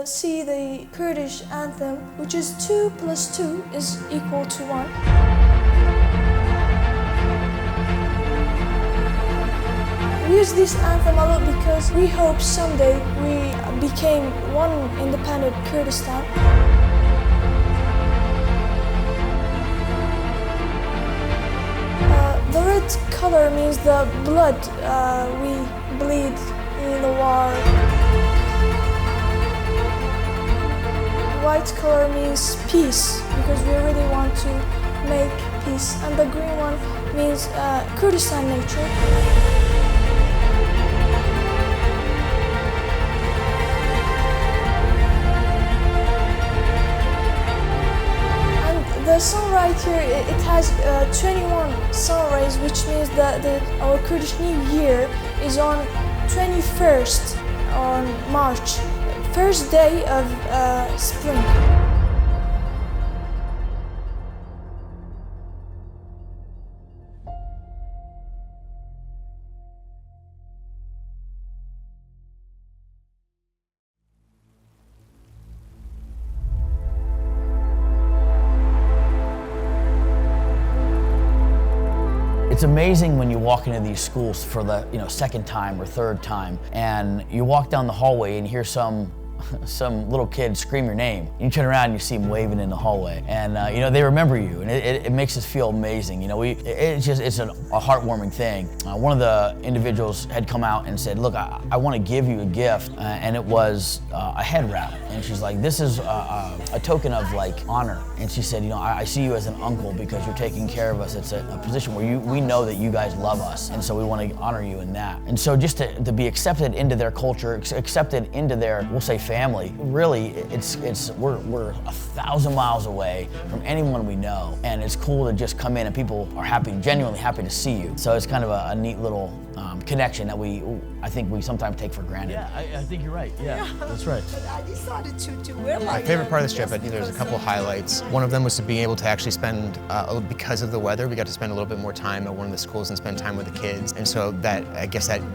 see the Kurdish anthem, which is 2 + 2 is equal to 1. We use this anthem a lot because we hope someday we became one independent Kurdistan. The red color means the blood we bleed in the war. White color means peace, because we really want to make peace. And the green one means Kurdistan nature. The sun right here, it has 21 sun rays, which means that our Kurdish New Year is on 21st on March, first day of spring. It's amazing when you walk into these schools for the second time or third time, and you walk down the hallway and hear some little kid scream your name. You turn around and you see them waving in the hallway, and they remember you, and it makes us feel amazing. It's a heartwarming thing. One of the individuals had come out and said, "Look, I want to give you a gift," and it was a head wrap. And she's like, "This is a token of honor." And she said, "I see you as an uncle because you're taking care of us. It's a position where we know that you guys love us, and so we want to honor you in that." And so just to be accepted into their culture, accepted into their, we'll say, family, really, we're 1,000 miles away from anyone we know, and it's cool to just come in and people are genuinely happy to see you. So it's kind of a neat little connection that I think we sometimes take for granted. Yeah, I think you're right. Yeah, that's right. But I decided to wear My favorite part of this trip, I think there's a couple highlights. One of them was to be able to actually spend, because of the weather, we got to spend a little bit more time at one of the schools and spend time with the kids. And so that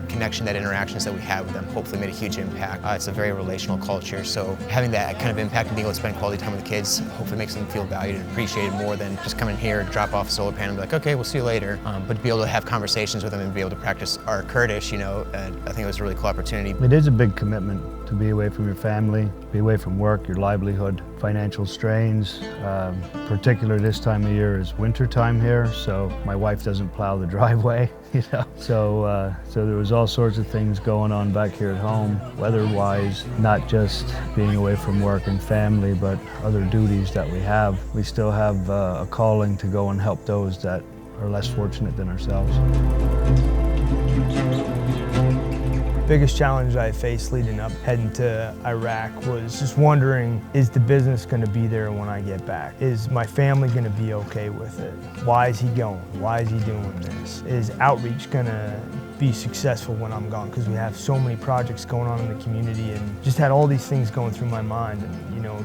connection, that interactions that we have with them hopefully made a huge impact. It's a very relational culture, so having that kind of impact and being able to spend quality time with the kids hopefully makes them feel valued and appreciated more than just coming here, drop off a solar panel and be like, okay, we'll see you later. But to be able to have conversations with them and be able to practice our Kurdish, I think it was a really cool opportunity. It is a big commitment to be away from your family, be away from work, your livelihood, financial strains. Particularly this time of year is winter time here, so my wife doesn't plow the driveway, So there was all sorts of things going on back here at home, weather-wise, not just being away from work and family, but other duties that we have. We still have a calling to go and help those that are less fortunate than ourselves. Biggest challenge I faced leading up, heading to Iraq, was just wondering, is the business going to be there when I get back? Is my family going to be okay with it? Why is he going? Why is he doing this? Is outreach going to be successful when I'm gone? Because we have so many projects going on in the community, and just had all these things going through my mind. And,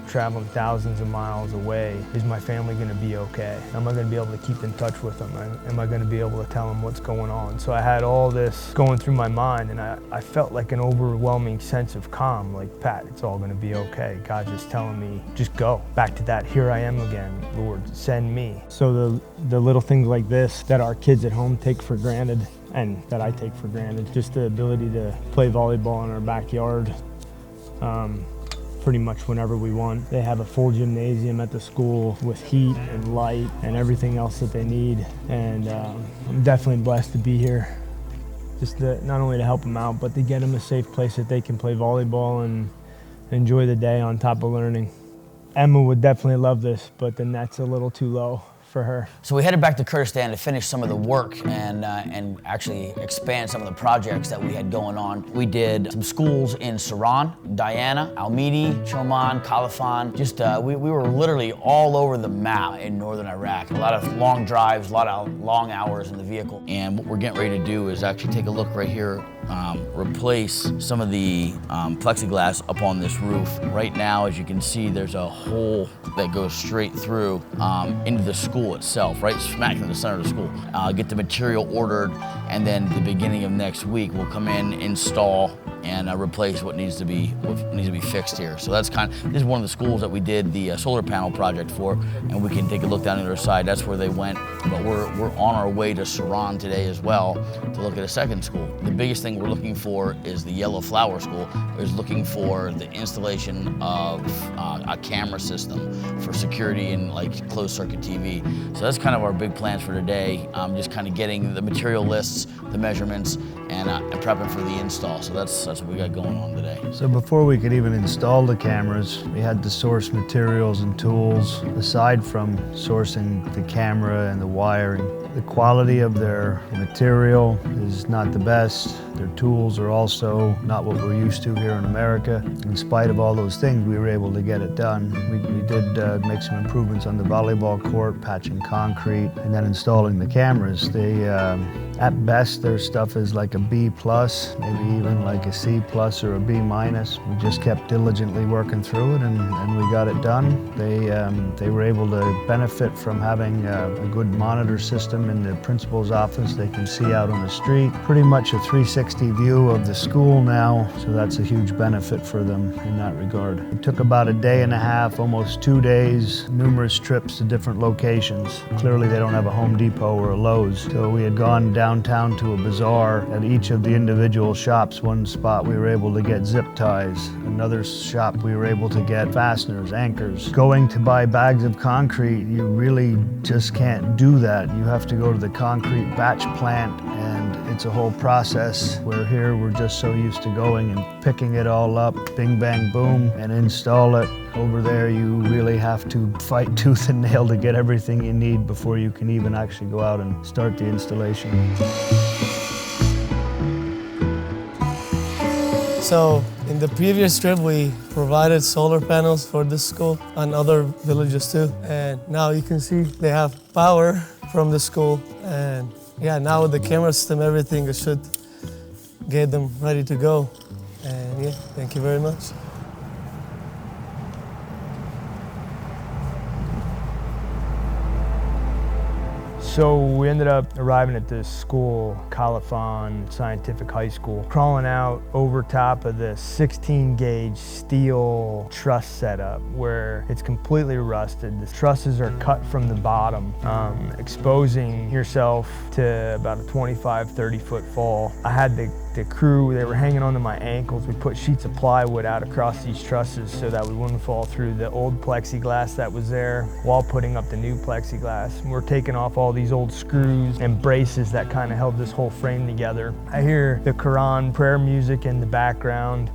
traveling thousands of miles away, is my family going to be okay? Am I going to be able to keep in touch with them? Am I going to be able to tell them what's going on? So I had all this going through my mind, and I felt like an overwhelming sense of calm, like, Pat, it's all going to be okay. God just telling me, just go. Back to that, here I am again, Lord, send me. So the little things like this that our kids at home take for granted, and that I take for granted, just the ability to play volleyball in our backyard, pretty much whenever we want. They have a full gymnasium at the school with heat and light and everything else that they need, and I'm definitely blessed to be here. Just not only to help them out, but to get them a safe place that they can play volleyball and enjoy the day on top of learning. Emma would definitely love this, but the net's a little too low for her. So we headed back to Kurdistan to finish some of the work and actually expand some of the projects that we had going on. We did some schools in Saran, Diana, Al-Midi, Choman, Khalafan. Just we were literally all over the map in northern Iraq. A lot of long drives, a lot of long hours in the vehicle. And what we're getting ready to do is actually take a look right here, replace some of the plexiglass up on this roof. Right now, as you can see, there's a hole that goes straight through into the school itself, right smack in the center of the school. Get the material ordered, and then the beginning of next week we'll come in, install, and replace what needs to be fixed here. So that's this is one of the schools that we did the solar panel project for, and we can take a look down the other side. That's where they went, but we're on our way to Saran today as well to look at a second school. The biggest thing we're looking for is the Yellow Flower School. Is looking for the installation of a camera system for security and like closed circuit TV. So that's kind of our big plans for today. Just kind of getting the material lists, the measurements, and prepping for the install. So that's what we got going on today. So before we could even install the cameras, we had to source materials and tools. Aside from sourcing the camera and the wiring, the quality of their material is not the best. Their tools are also not what we're used to here in America. In spite of all those things, we were able to get it done. We did make some improvements on the volleyball court, patching concrete, and then installing the cameras. At best, their stuff is like a B+, maybe even like a C+ or a B-. We just kept diligently working through it, and we got it done. They were able to benefit from having a good monitor system in the principal's office. They can see out on the street. Pretty much a 360 view of the school now, so that's a huge benefit for them in that regard. It took about a day and a half, almost 2 days, numerous trips to different locations. Clearly they don't have a Home Depot or a Lowe's, so we had gone downtown to a bazaar. At each of the individual shops, one spot we were able to get zip ties, another shop we were able to get fasteners, anchors. Going to buy bags of concrete, you really just can't do that. You have to go to the concrete batch plant, and it's a whole process, where here we're just so used to going and picking it all up, bing bang boom, and install it. Over there you really have to fight tooth and nail to get everything you need before you can even actually go out and start the installation. So in the previous trip, we provided solar panels for this school and other villages too. And now you can see they have power from the school. And yeah, now with the camera system, everything should get them ready to go. And yeah, thank you very much. So we ended up arriving at this school, Califan Scientific High School, crawling out over top of this 16-gauge steel truss setup where it's completely rusted. The trusses are cut from the bottom, exposing yourself to about a 25, 30-foot fall. I had the crew, they were hanging onto my ankles. We put sheets of plywood out across these trusses so that we wouldn't fall through the old plexiglass that was there while putting up the new plexiglass. And we're taking off all these old screws and braces that kind of held this whole frame together. I hear the Quran prayer music in the background,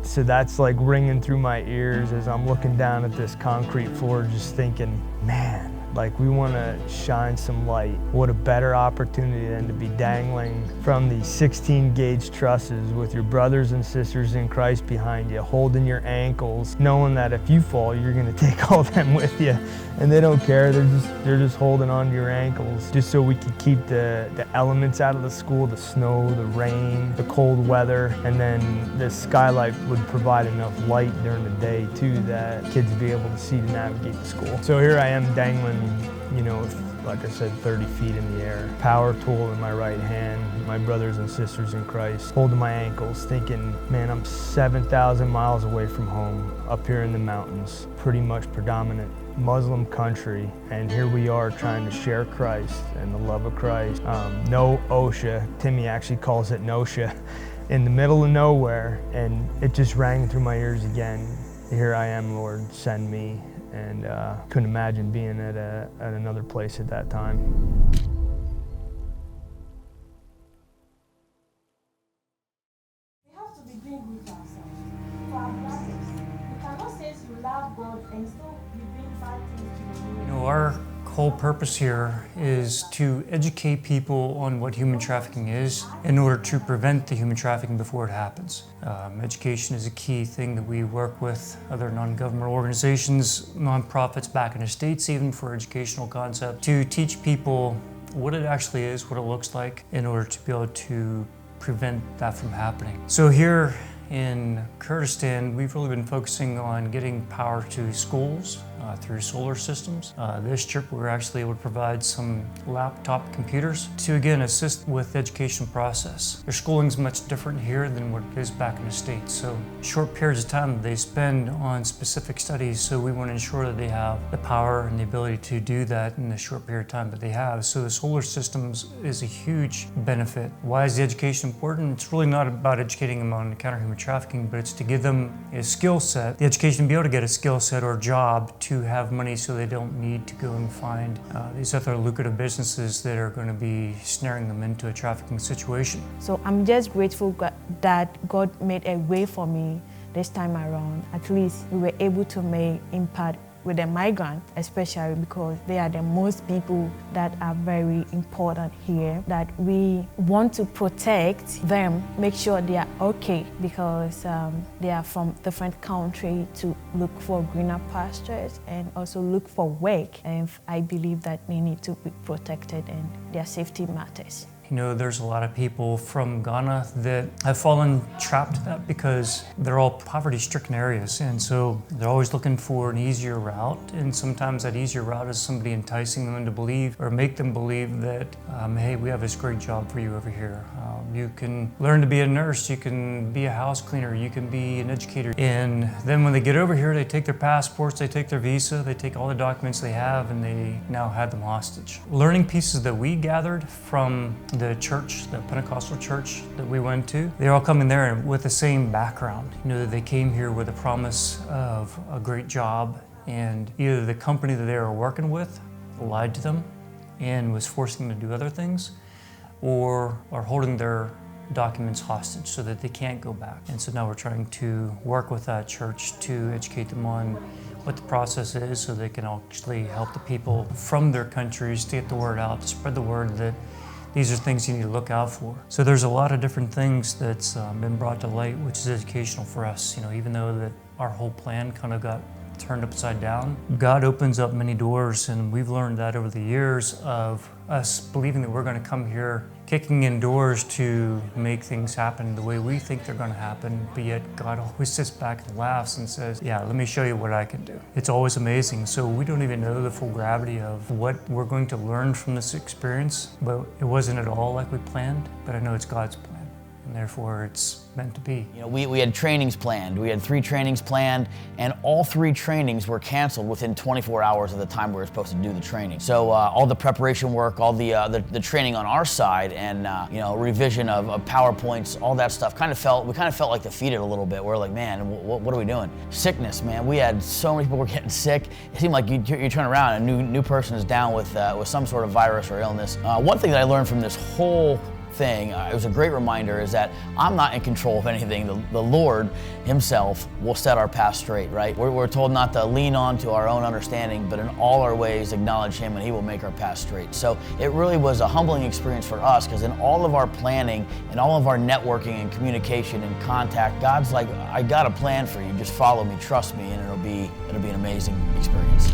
so that's like ringing through my ears as I'm looking down at this concrete floor, just thinking, man, like we want to shine some light. What a better opportunity than to be dangling from these 16-gauge trusses with your brothers and sisters in Christ behind you, holding your ankles, knowing that if you fall, you're going to take all them with you. And they don't care, they're just holding on to your ankles, just so we could keep the elements out of the school, the snow, the rain, the cold weather, and then the skylight would provide enough light during the day too that kids would be able to see to navigate the school. So here I am dangling, you know, like I said, 30 feet in the air, power tool in my right hand, my brothers and sisters in Christ, holding my ankles, thinking, man, I'm 7,000 miles away from home, up here in the mountains, pretty much predominant Muslim country, and here we are trying to share Christ and the love of Christ. No OSHA, Timmy actually calls it NOSHA, in the middle of nowhere, and it just rang through my ears again. Here I am, Lord, send me. And couldn't imagine being at another place at that time. We have to be doing good to ourselves, for our brothers. You cannot say you love God and still be doing bad things to you. You know, our whole purpose here is to educate people on what human trafficking is in order to prevent the human trafficking before it happens. Education is a key thing that we work with other non-government organizations, nonprofits back in the States even, for educational concept, to teach people what it actually is, what it looks like, in order to be able to prevent that from happening. So here in Kurdistan, we've really been focusing on getting power to schools through solar systems. This trip we were actually able to provide some laptop computers to again assist with the education process. Their schooling is much different here than what it is back in the States. So short periods of time they spend on specific studies, so we want to ensure that they have the power and the ability to do that in the short period of time that they have. So the solar systems is a huge benefit. Why is the education important? It's really not about educating them on counter-human trafficking, but it's to give them a skill set, the education to be able to get a skill set or job to have money so they don't need to go and find these other lucrative businesses that are going to be snaring them into a trafficking situation. So I'm just grateful that God made a way for me this time around. At least we were able to make impact with the migrants, especially because they are the most people that are very important here, that we want to protect them, make sure they are okay, because they are from different countries to look for greener pastures and also look for work. And I believe that they need to be protected and their safety matters. You know, there's a lot of people from Ghana that have fallen trapped to that because they're all poverty-stricken areas, and so they're always looking for an easier route, and sometimes that easier route is somebody enticing them to believe or make them believe that, hey, we have this great job for you over here. You can learn to be a nurse, you can be a house cleaner, you can be an educator. And then when they get over here, they take their passports, they take their visa, they take all the documents they have, and they now had them hostage. Learning pieces that we gathered from the church, the Pentecostal church that we went to, they're all coming there with the same background. You know, they came here with a promise of a great job, and either the company that they were working with lied to them and was forcing them to do other things, or are holding their documents hostage so that they can't go back. And so now we're trying to work with that church to educate them on what the process is so they can actually help the people from their countries to get the word out, to spread the word that these are things you need to look out for. So there's a lot of different things that's been brought to light, which is educational for us. You know, even though that our whole plan kind of got turned upside down, God opens up many doors, and we've learned that over the years of us believing that we're going to come here kicking in doors to make things happen the way we think they're going to happen, but yet God always sits back and laughs and says, yeah, let me show you what I can do. It's always amazing. So we don't even know the full gravity of what we're going to learn from this experience, but it wasn't at all like we planned, but I know it's God's plan, and therefore it's meant to be. You know, we had trainings planned. We had 3 trainings planned, and all 3 trainings were canceled within 24 hours of the time we were supposed to do the training. So all the preparation work, all the training on our side, and you know, revision of PowerPoints, all that stuff, we kind of felt like defeated a little bit. We're like, man, what are we doing? Sickness, man. We had so many people were getting sick. It seemed like you turn around and a new person is down with some sort of virus or illness. One thing that I learned from this whole thing, it was a great reminder, is that I'm not in control of anything. The Lord himself will set our path straight, right? We're told not to lean on to our own understanding, but in all our ways acknowledge him, and he will make our path straight. So it really was a humbling experience for us, because in all of our planning and all of our networking and communication and contact, God's like, I got a plan for you, just follow me, trust me, and it'll be an amazing experience.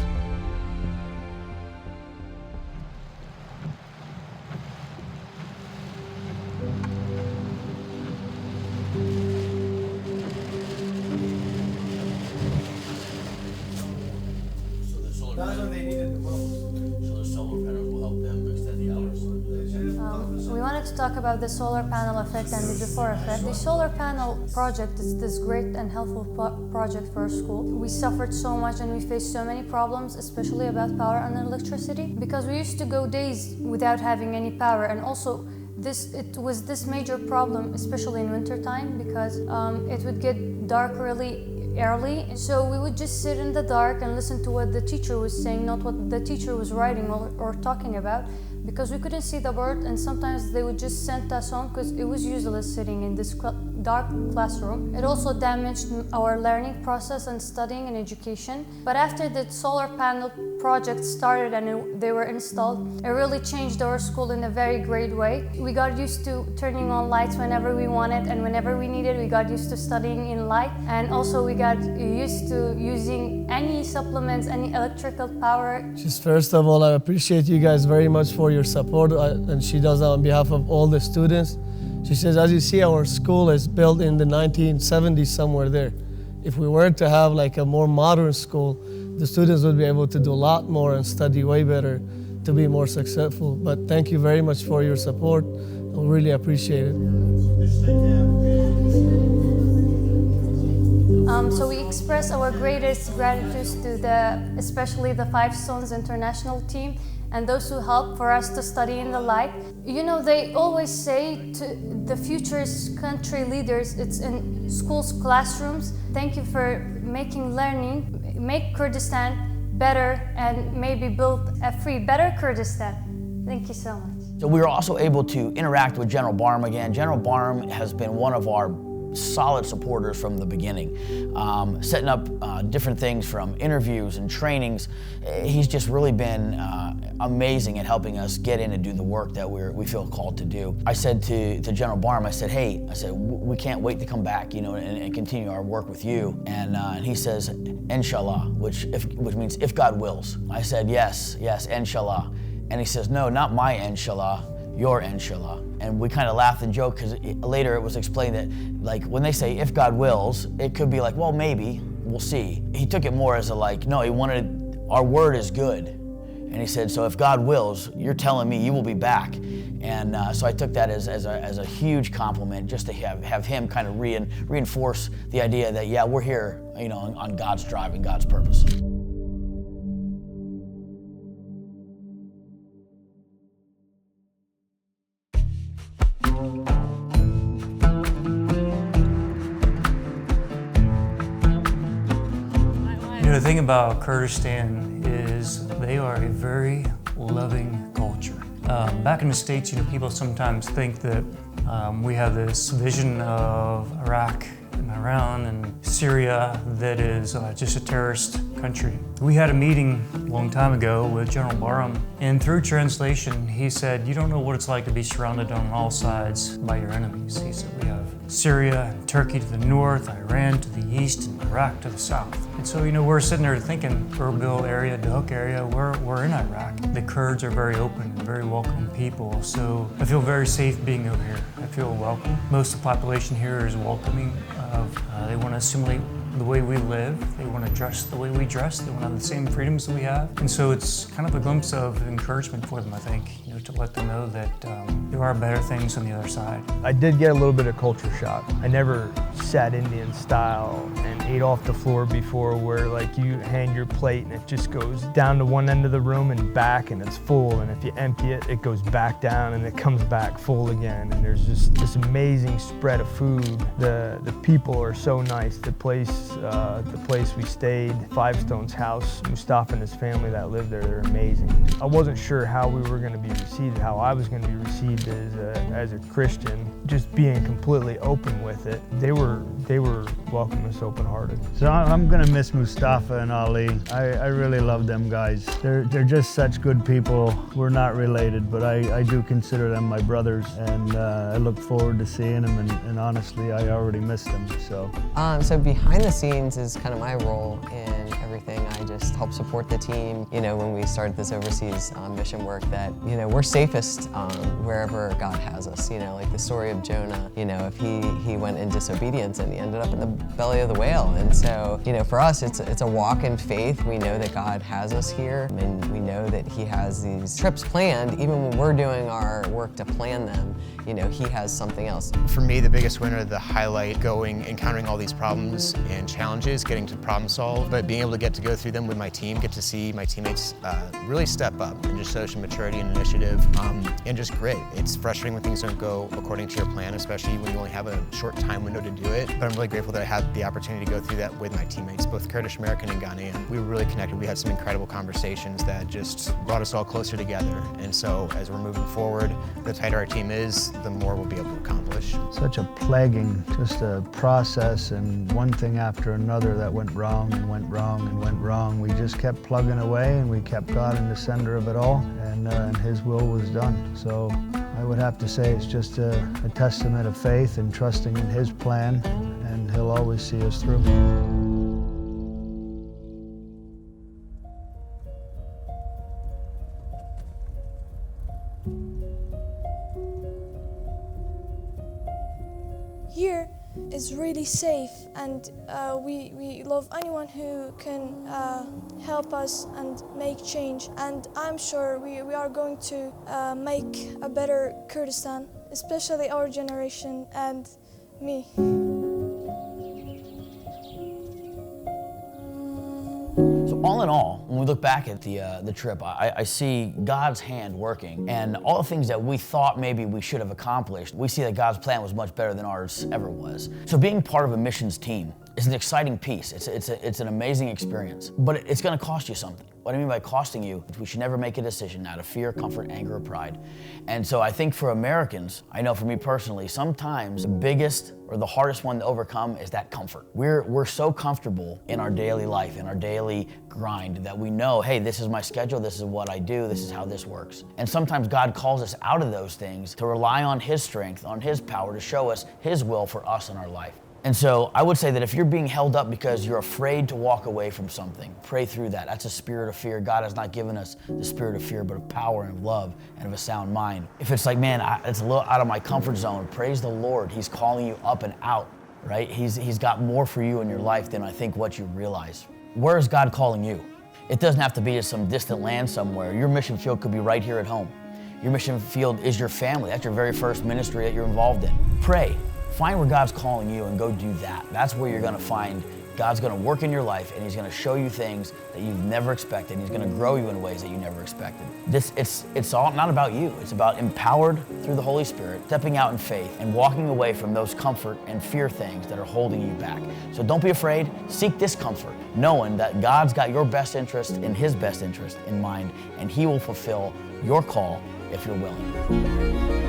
That's when they needed the most. So the solar panels will help them extend the hours. We wanted to talk about the solar panel effect and the before effect. The solar panel project is this great and helpful project for our school. We suffered so much and we faced so many problems, especially about power and electricity, because we used to go days without having any power, and also it was this major problem, especially in winter time, because it would get dark really early, so we would just sit in the dark and listen to what the teacher was saying, not what the teacher was writing or talking about, because we couldn't see the board, and sometimes they would just send us home because it was useless sitting in this dark classroom. It also damaged our learning process and studying and education. But after the solar panel project started and they were installed, it really changed our school in a very great way. We got used to turning on lights whenever we wanted, and whenever we needed, we got used to studying in light, and also we got used to using any supplements, any electrical power. Just first of all, I appreciate you guys very much for your support, and she does that on behalf of all the students. She says, as you see, our school is built in the 1970s, somewhere there. If we were to have like a more modern school, the students would be able to do a lot more and study way better to be more successful. But thank you very much for your support. I really appreciate it. So we express our greatest gratitude to especially the Five Stones International team and those who help for us to study in the light. You know, they always say to the future's country leaders, it's in schools, classrooms. Thank you for making learning, make Kurdistan better and maybe build a free, better Kurdistan. Thank you so much. So we were also able to interact with General Barham again. General Barham has been one of our solid supporters from the beginning, setting up different things from interviews and trainings. He's just really been amazing at helping us get in and do the work that we feel called to do. I said to General Barham, I said, hey, we can't wait to come back, and continue our work with you. And he says, Inshallah, which means if God wills. I said, yes, Inshallah. And he says, no, not my Inshallah, your Inshallah. And we kind of laughed and joked because later it was explained that, like, when they say if God wills, it could be like, well, maybe, we'll see. He took it more as no, he wanted, our word is good. And he said, so if God wills, you're telling me you will be back. And so I took that as a huge compliment, just to have him kind of reinforce the idea that, yeah, we're here, on God's drive and God's purpose. The thing about Kurdistan is they are a very loving culture. Back in the States, people sometimes think that we have this vision of Iraq and Iran and Syria that is just a terrorist country. We had a meeting a long time ago with General Barham, and through translation, he said, you don't know what it's like to be surrounded on all sides by your enemies. He said, we have Syria and Turkey to the north, Iran to the east, and Iraq to the south. And so, we're sitting there thinking, Erbil area, Duhok area, we're in Iraq. The Kurds are very open and very welcoming people, so I feel very safe being over here. I feel welcome. Most of the population here is welcoming. They want to assimilate the way we live. They want to dress the way we dress. They want to have the same freedoms that we have. And so it's kind of a glimpse of encouragement for them, I think, to let them know that there are better things on the other side. I did get a little bit of culture shock. I never sat Indian style and ate off the floor before, where you hand your plate and it just goes down to one end of the room and back and it's full, and if you empty it, it goes back down and it comes back full again, and there's just this amazing spread of food. The people are so nice. The place we stayed, Five Stones house, Mustafa and his family that lived there, they're amazing. I wasn't sure how we were going to be received, how I was going to be received as a Christian. Just being completely open with it, they were welcoming us open-hearted. So I'm going to miss Mustafa and Ali. I really love them guys. They're just such good people. We're not related, but I do consider them my brothers, and I look forward to seeing them, and honestly, I already miss them. So behind the scenes is kind of my role in everything. I just help support the team. When we started this overseas mission work, that we're safest wherever God has us. Like the story of Jonah. If he went in disobedience and he ended up in the belly of the whale. And so for us, it's a walk in faith. We know that God has us here, and we know that He has these trips planned. Even when we're doing our work to plan them, He has something else. For me, the biggest winner, the highlight, encountering all these problems and challenges, getting to problem solve, but being able to get to go through them with my team, get to see my teammates really step up and just show some maturity and initiative, and just grit. It's frustrating when things don't go according to your plan, especially when you only have a short time window to do it, but I'm really grateful that I had the opportunity to go through that with my teammates, both Kurdish American and Ghanaian. We were really connected. We had some incredible conversations that just brought us all closer together, and so as we're moving forward, the tighter our team is, the more we'll be able to accomplish. Such a plaguing, just a process, and one thing after another that went wrong and went wrong and went wrong. We just kept plugging away, and we kept God in the center of it all, and His will was done. So I would have to say it's just a testament of faith and trusting in His plan, and He'll always see us through. here is really safe, and we love anyone who can help us and make change. And I'm sure we are going to make a better Kurdistan, especially our generation and me. So all in all, when we look back at the trip, I see God's hand working, and all the things that we thought maybe we should have accomplished, we see that God's plan was much better than ours ever was. So being part of a missions team is an exciting piece. It's an amazing experience, but it's going to cost you something. What I mean by costing you, we should never make a decision out of fear, comfort, anger, or pride. And so I think for Americans, I know for me personally, sometimes the biggest or the hardest one to overcome is that comfort. We're so comfortable in our daily life, in our daily grind, that we know, hey, this is my schedule, this is what I do, this is how this works. And sometimes God calls us out of those things to rely on His strength, on His power to show us His will for us in our life. And so I would say that if you're being held up because you're afraid to walk away from something, pray through that. That's a spirit of fear. God has not given us the spirit of fear, but of power and of love and of a sound mind. If it's like, man, it's a little out of my comfort zone, praise the Lord. He's calling you up and out, right? He's got more for you in your life than I think what you realize. Where is God calling you? It doesn't have to be to some distant land somewhere. Your mission field could be right here at home. Your mission field is your family. That's your very first ministry that you're involved in. Pray. Find where God's calling you and go do that. That's where you're going to find God's going to work in your life, and He's going to show you things that you've never expected. He's going to grow you in ways that you never expected. It's all not about you. It's about empowered through the Holy Spirit, stepping out in faith and walking away from those comfort and fear things that are holding you back. So don't be afraid. Seek discomfort, knowing that God's got your best interest and His best interest in mind, and He will fulfill your call if you're willing.